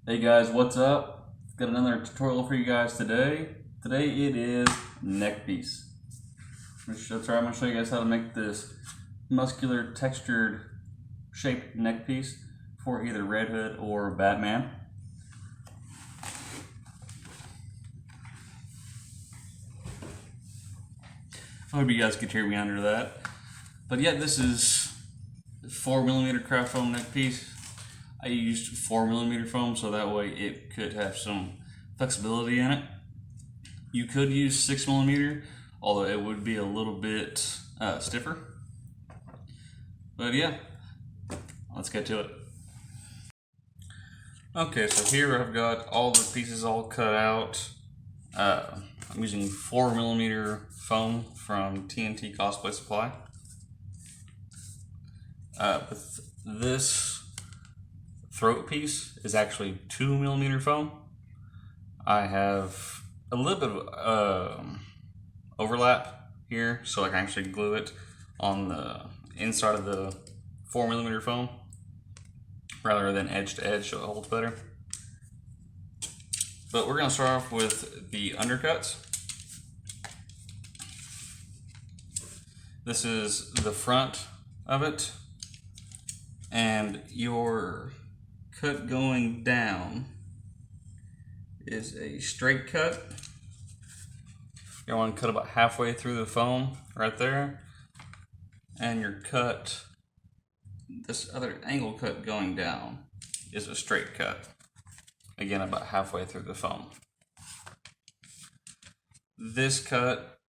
Hey guys, what's up? Got another tutorial for you guys today. Today it is neck piece. That's right, I'm going to show you guys how to make this muscular textured shaped neck piece for either Red Hood or Batman. I hope you guys could hear me under that. But yeah, this is 4mm craft foam neck piece. I used 4mm foam so that way it could have some flexibility in it. You could use 6mm, although it would be a little bit stiffer. But yeah, let's get to it. Okay, so here I've got all the pieces all cut out. I'm using 4mm foam from TNT Cosplay Supply. With this throat piece is actually 2mm foam. I have a little bit of overlap here, so I can actually glue it on the inside of the 4mm foam rather than edge to edge, so it holds better. But we're going to start off with the undercuts. This is the front of it, and your cut going down is a straight cut. You want to cut about halfway through the foam right there, and your cut, this other angle cut going down, is a straight cut. Again, about halfway through the foam. This cut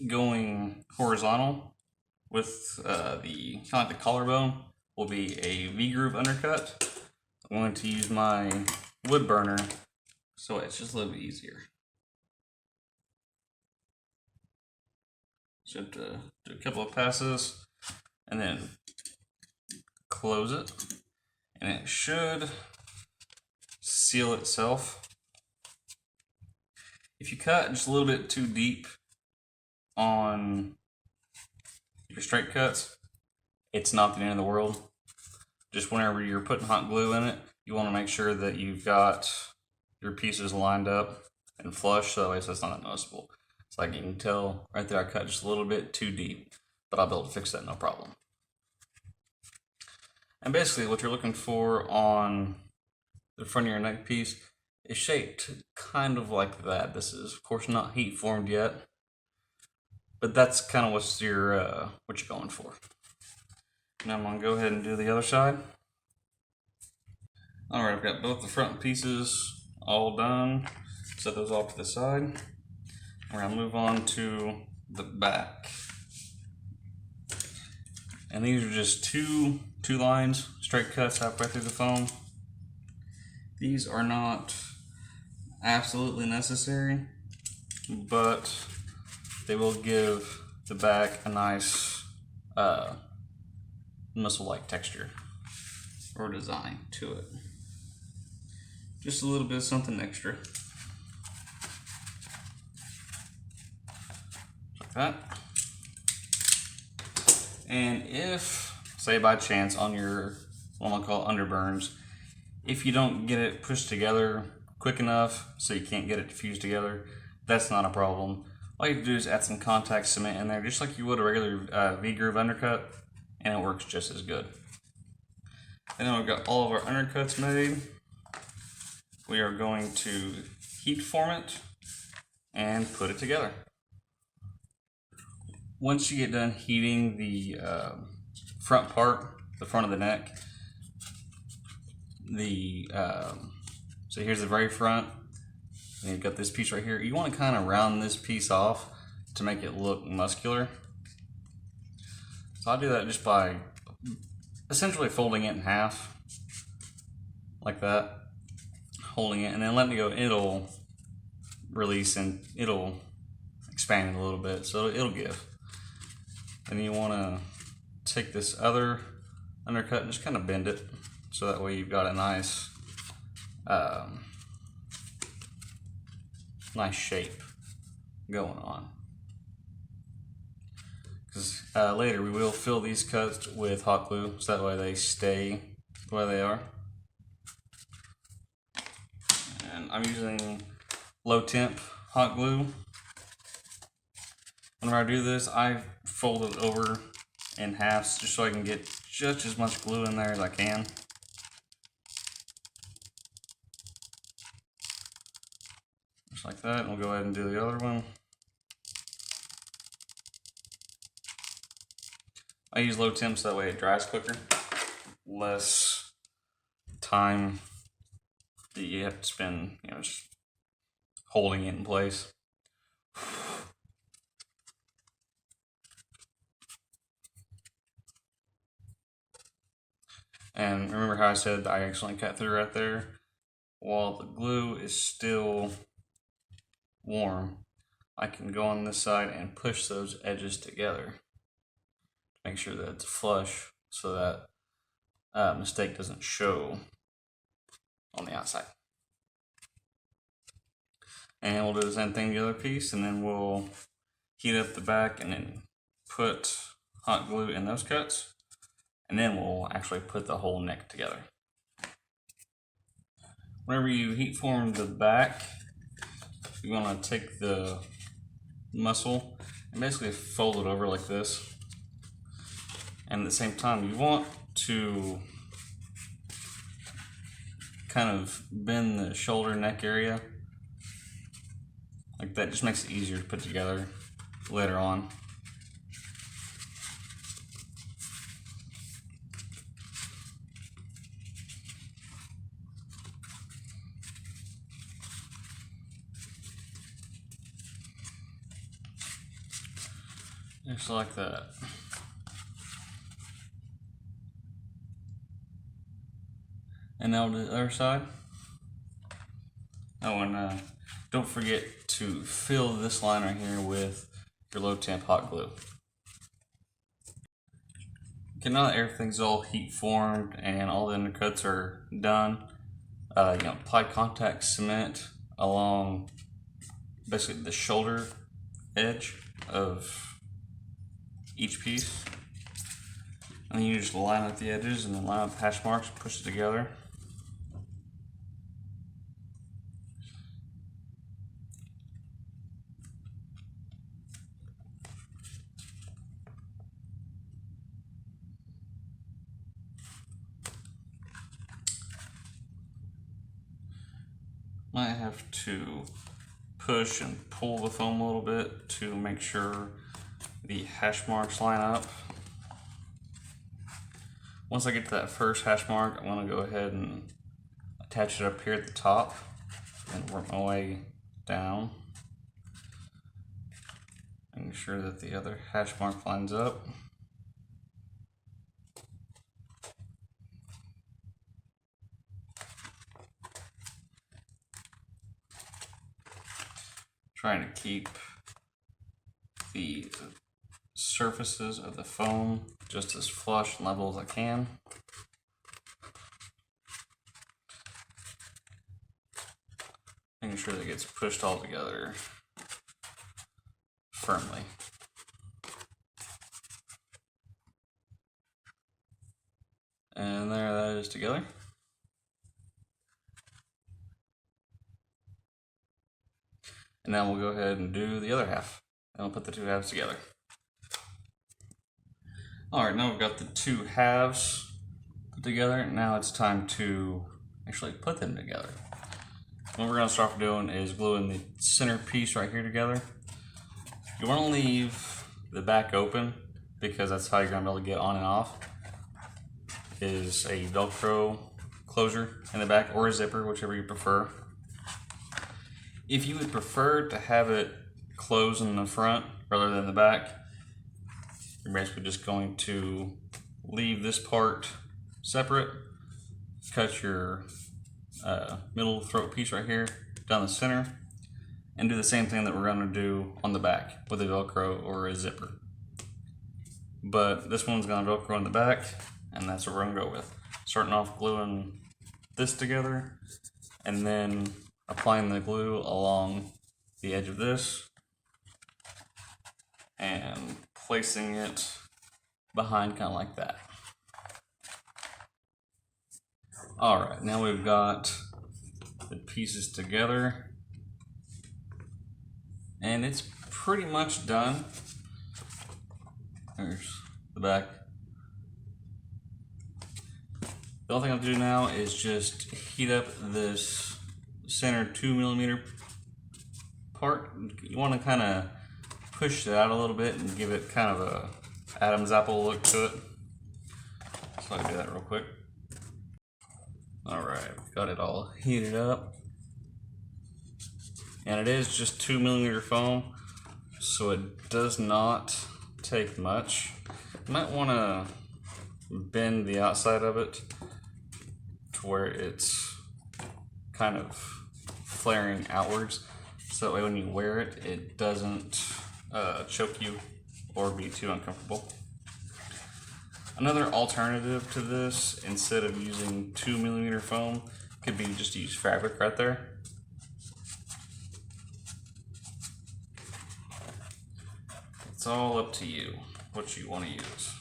going horizontal with the kind of like the collarbone will be a V-groove undercut. I'm going to use my wood burner so it's just a little bit easier. So have to do a couple of passes and then close it, and it should seal itself. If you cut just a little bit too deep on your straight cuts, it's not the end of the world. Just whenever you're putting hot glue in it, you want to make sure that you've got your pieces lined up and flush, so that way it's not noticeable. It's like you can tell right there I cut just a little bit too deep, but I'll be able to fix that no problem. And basically what you're looking for on the front of your neck piece is shaped kind of like that. This is of course not heat formed yet, but that's kind of what you're going for. Now I'm going to go ahead and do the other side. Alright, I've got both the front pieces all done. Set those off to the side. We're going to move on to the back. And these are just two lines, straight cuts halfway through the foam. These are not absolutely necessary, but they will give the back a nice muscle-like texture or design to it. Just a little bit of something extra. Like that. And if, say by chance on your, what I'm gonna call underburns, if you don't get it pushed together quick enough so you can't get it fused together, that's not a problem. All you have to do is add some contact cement in there, just like you would a regular V-groove undercut, and it works just as good. And then we've got all of our undercuts made. We are going to heat form it and put it together. Once you get done heating the front part, the front of the neck, so here's the very front, and you've got this piece right here. You want to kind of round this piece off to make it look muscular. So I'll do that just by essentially folding it in half, like that, holding it, and then letting it go. It'll release and it'll expand a little bit, so it'll give. And you want to take this other undercut and just kind of bend it, so that way you've got a nice, nice shape going on. Because later we will fill these cuts with hot glue, so that way they stay the way they are. I'm using low temp hot glue. Whenever I do this, I fold it over in halves just so I can get just as much glue in there as I can. Just like that, and we'll go ahead and do the other one. I use low temp so that way it dries quicker. Less time that you have to spend, just holding it in place. And remember how I said I accidentally cut through right there? While the glue is still warm, I can go on this side and push those edges together. Make sure that it's flush so that mistake doesn't show on the outside. And we'll do the same thing to the other piece, and then we'll heat up the back and then put hot glue in those cuts. And then we'll actually put the whole neck together. Whenever you heat form the back, you're going to take the muscle and basically fold it over like this. And at the same time, you want to kind of bend the shoulder neck area like that. Just makes it easier to put together later on. Just like that. And now to the other side. Oh, and don't forget to fill this line right here with your low temp hot glue. Okay, now that everything's all heat formed and all the undercuts are done, apply contact cement along basically the shoulder edge of each piece, and then you just line up the edges and then line up hash marks, push it together. Might have to push and pull the foam a little bit to make sure the hash marks line up. Once I get to that first hash mark, I'm going to go ahead and attach it up here at the top and work my way down. Making sure that the other hash mark lines up. Trying to keep the surfaces of the foam just as flush and level as I can. Making sure that it gets pushed all together firmly. And there that is together. And now we'll go ahead and do the other half. And we'll put the two halves together. Alright, now we've got the two halves put together. Now it's time to actually put them together. What we're going to start doing is gluing the center piece right here together. You want to leave the back open because that's how you're going to be able to get on and off. Is a Velcro closure in the back or a zipper, whichever you prefer. If you would prefer to have it close in the front rather than the back, you're basically just going to leave this part separate, cut your middle throat piece right here down the center, and do the same thing that we're going to do on the back with a Velcro or a zipper. But this one's going to Velcro in the back, and that's what we're going to go with. Starting off gluing this together, and then applying the glue along the edge of this, and placing it behind kind of like that. Alright, now we've got the pieces together, and it's pretty much done. There's the back. The only thing I have to do now is just heat up this center 2mm part. You want to kind of push it out a little bit and give it kind of a Adam's apple look to it. So I'll do that real quick. Alright, got it all heated up. And it is just 2mm foam, so it does not take much. You might want to bend the outside of it to where it's kind of flaring outwards, so that way when you wear it, it doesn't choke you or be too uncomfortable. Another alternative to this, instead of using 2mm foam, could be just to use fabric right there. It's all up to you what you want to use.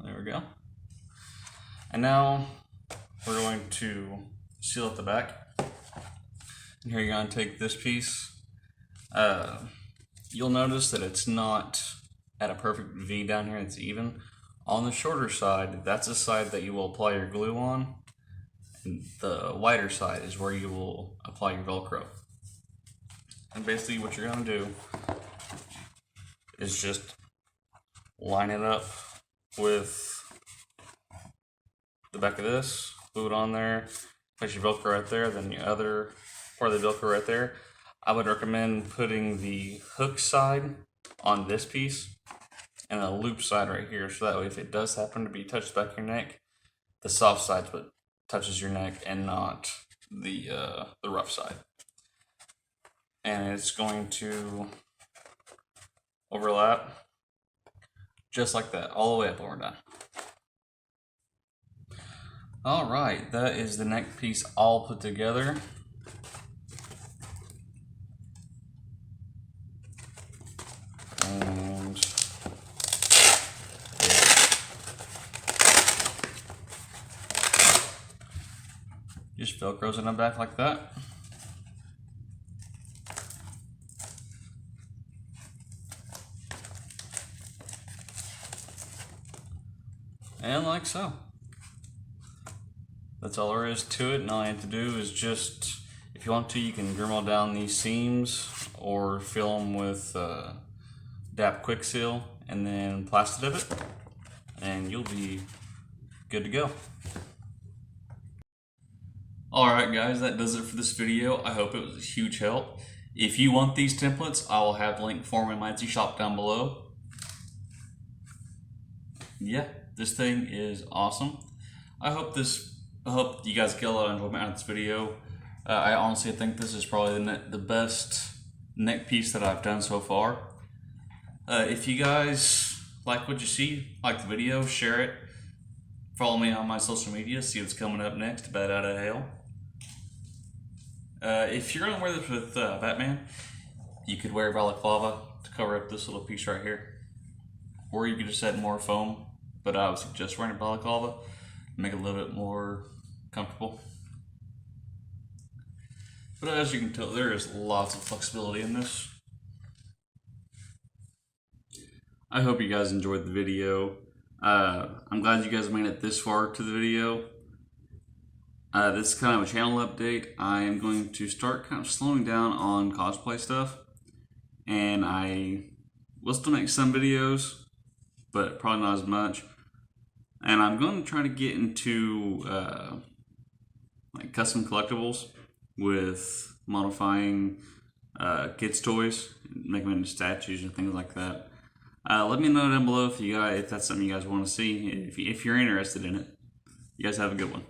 There we go. And now we're going to seal up the back. And here you're going to take this piece. You'll notice that it's not at a perfect V down here, it's even. On the shorter side, that's the side that you will apply your glue on. And the wider side is where you will apply your Velcro. And basically what you're going to do is just line it up with the back of this, glue it on there, place your Velcro right there, then the other part of the Velcro right there. I would recommend putting the hook side on this piece and a loop side right here, so that way if it does happen to be touched back your neck, the soft side's what touches your neck and not the rough side. And it's going to overlap just like that, all the way up when we're done. Alright, that is the neck piece all put together. And just Velcros in the back like that. And like so. That's all there is to it, and all you have to do is just, if you want to, you can Dremel down these seams or fill them with DAP Quick Seal and then Plastidip it, and you'll be good to go. Alright guys, that does it for this video. I hope it was a huge help. If you want these templates, I will have the link for them in my Etsy shop down below. Yeah, this thing is awesome. I hope you guys get a lot of enjoyment out of this video. I honestly think this is probably the best neck piece that I've done so far. If you guys like what you see, like the video, share it. Follow me on my social media, see what's coming up next, Bat Out of Hell. If you're going to wear this with Batman, you could wear balaclava to cover up this little piece right here. Or you could just add more foam, but I would suggest wearing a balaclava, make it a little bit more comfortable. But as you can tell, there is lots of flexibility in this. I hope you guys enjoyed the video. I'm glad you guys made it this far to the video. This is kind of a channel update. I am going to start kind of slowing down on cosplay stuff, and I will still make some videos, but probably not as much. And I'm going to try to get into like custom collectibles with modifying kids' toys, make them into statues and things like that. Let me know down below if that's something you guys want to see. If you're interested in it. You guys have a good one.